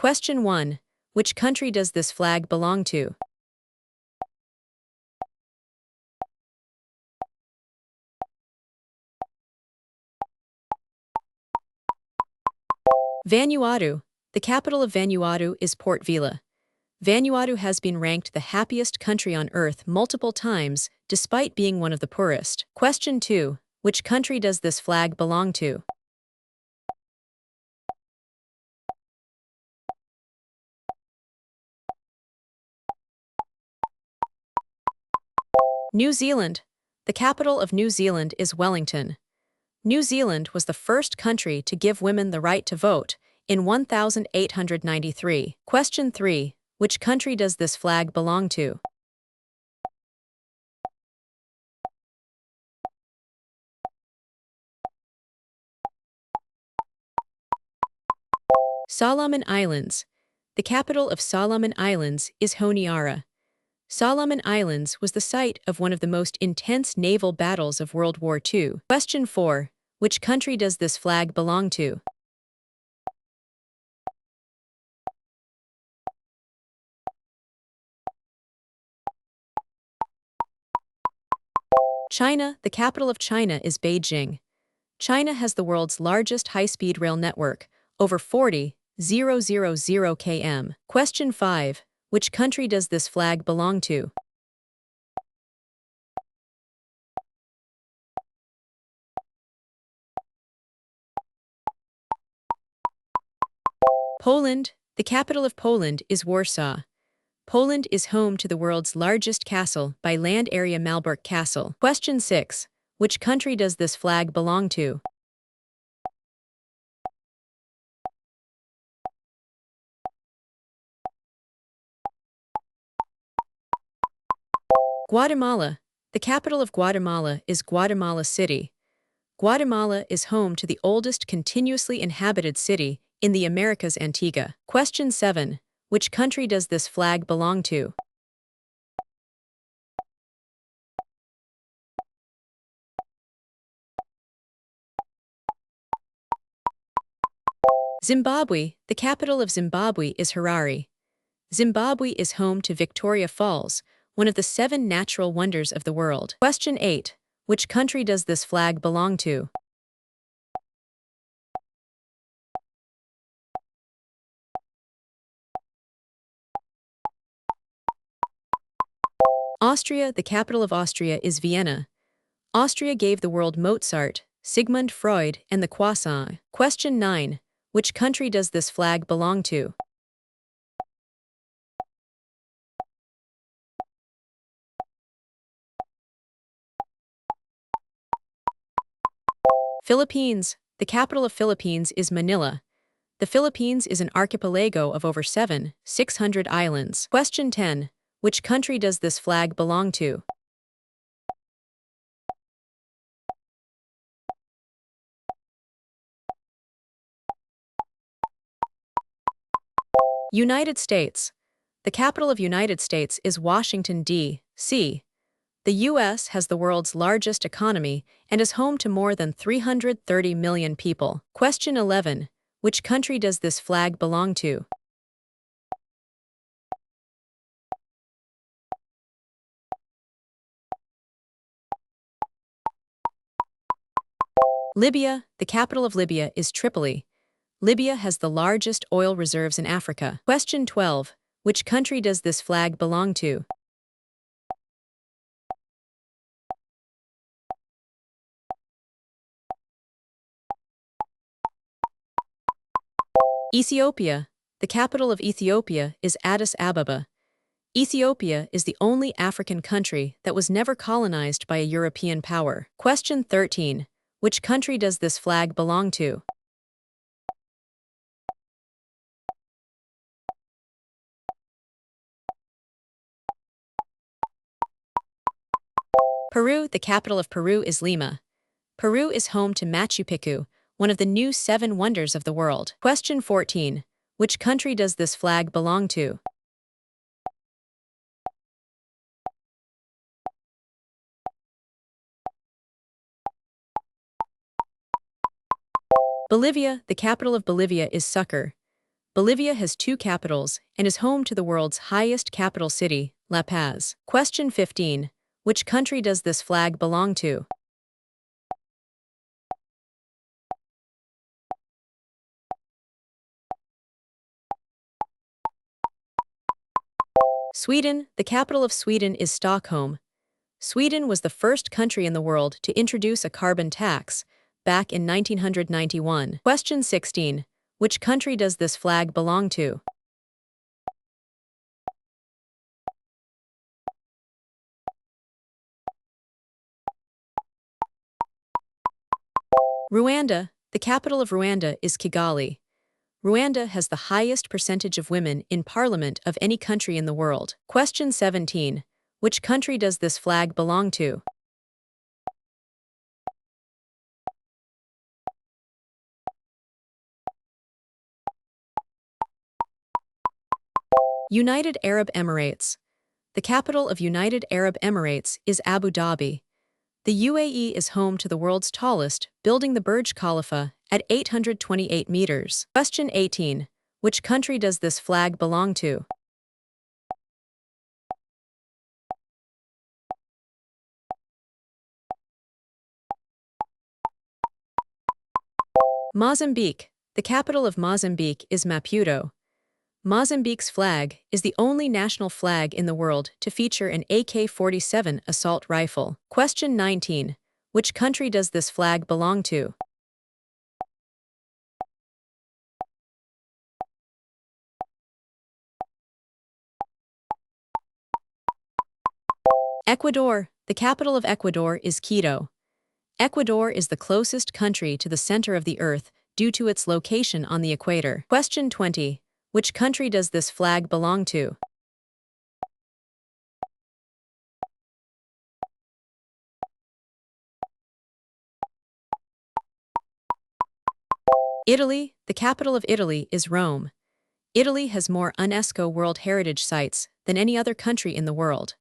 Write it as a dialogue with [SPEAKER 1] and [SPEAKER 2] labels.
[SPEAKER 1] Question 1. Which country does this flag belong to? Vanuatu. The capital of Vanuatu is Port Vila. Vanuatu has been ranked the happiest country on Earth multiple times, despite being one of the poorest. Question 2. Which country does this flag belong to? New Zealand. The capital of New Zealand is Wellington. New Zealand was the first country to give women the right to vote in 1893. Question 3. Which country does this flag belong to? Solomon Islands. The capital of Solomon Islands is Honiara. Solomon Islands was the site of one of the most intense naval battles of World War II. Question 4. Which country does this flag belong to? China. The capital of China is Beijing. China has the world's largest high-speed rail network, over 40,000 km. Question 5. Which country does this flag belong to? Poland. The capital of Poland is Warsaw. Poland is home to the world's largest castle by land area, Malbork Castle. Question 6. Which country does this flag belong to? Guatemala. The capital of Guatemala is Guatemala City. Guatemala is home to the oldest continuously inhabited city in the Americas, Antigua. Question 7. Which country does this flag belong to? Zimbabwe. The capital of Zimbabwe is Harare. Zimbabwe is home to Victoria Falls, one of the 7 natural wonders of the world. Question 8. Which country does this flag belong to? Austria. The capital of Austria is Vienna. Austria gave the world Mozart, Sigmund Freud, and the croissant. Question 9. Which country does this flag belong to? Philippines. The capital of Philippines is Manila. The Philippines is an archipelago of over 600 islands. Question 10. Which country does this flag belong to? United States. The capital of United States is Washington, D.C. The U.S. has the world's largest economy and is home to more than 330 million people. Question 11. Which country does this flag belong to? Libya. The capital of Libya is Tripoli. Libya has the largest oil reserves in Africa. Question 12. Which country does this flag belong to? Ethiopia. The capital of Ethiopia is Addis Ababa. Ethiopia is the only African country that was never colonized by a European power. Question 13. Which country does this flag belong to? Peru. The capital of Peru is Lima. Peru is home to Machu Picchu, one of the new 7 wonders of the world. Question 14. Which country does this flag belong to? Bolivia. The capital of Bolivia is Sucre. Bolivia has two capitals and is home to the world's highest capital city, La Paz. Question 15. Which country does this flag belong to? Sweden. The capital of Sweden is Stockholm. Sweden was the first country in the world to introduce a carbon tax, back in 1991. Question 16. Which country does this flag belong to? Rwanda. The capital of Rwanda is Kigali. Rwanda has the highest percentage of women in parliament of any country in the world. Question 17. Which country does this flag belong to? United Arab Emirates. The capital of United Arab Emirates is Abu Dhabi. The UAE is home to the world's tallest building, the Burj Khalifa, at 828 meters. Question 18. Which country does this flag belong to? Mozambique. The capital of Mozambique is Maputo. Mozambique's flag is the only national flag in the world to feature an AK-47 assault rifle. Question 19. Which country does this flag belong to? Ecuador. The capital of Ecuador is Quito. Ecuador is the closest country to the center of the Earth due to its location on the equator. Question 20. Which country does this flag belong to? Italy. The capital of Italy is Rome. Italy has more UNESCO World Heritage Sites than any other country in the world.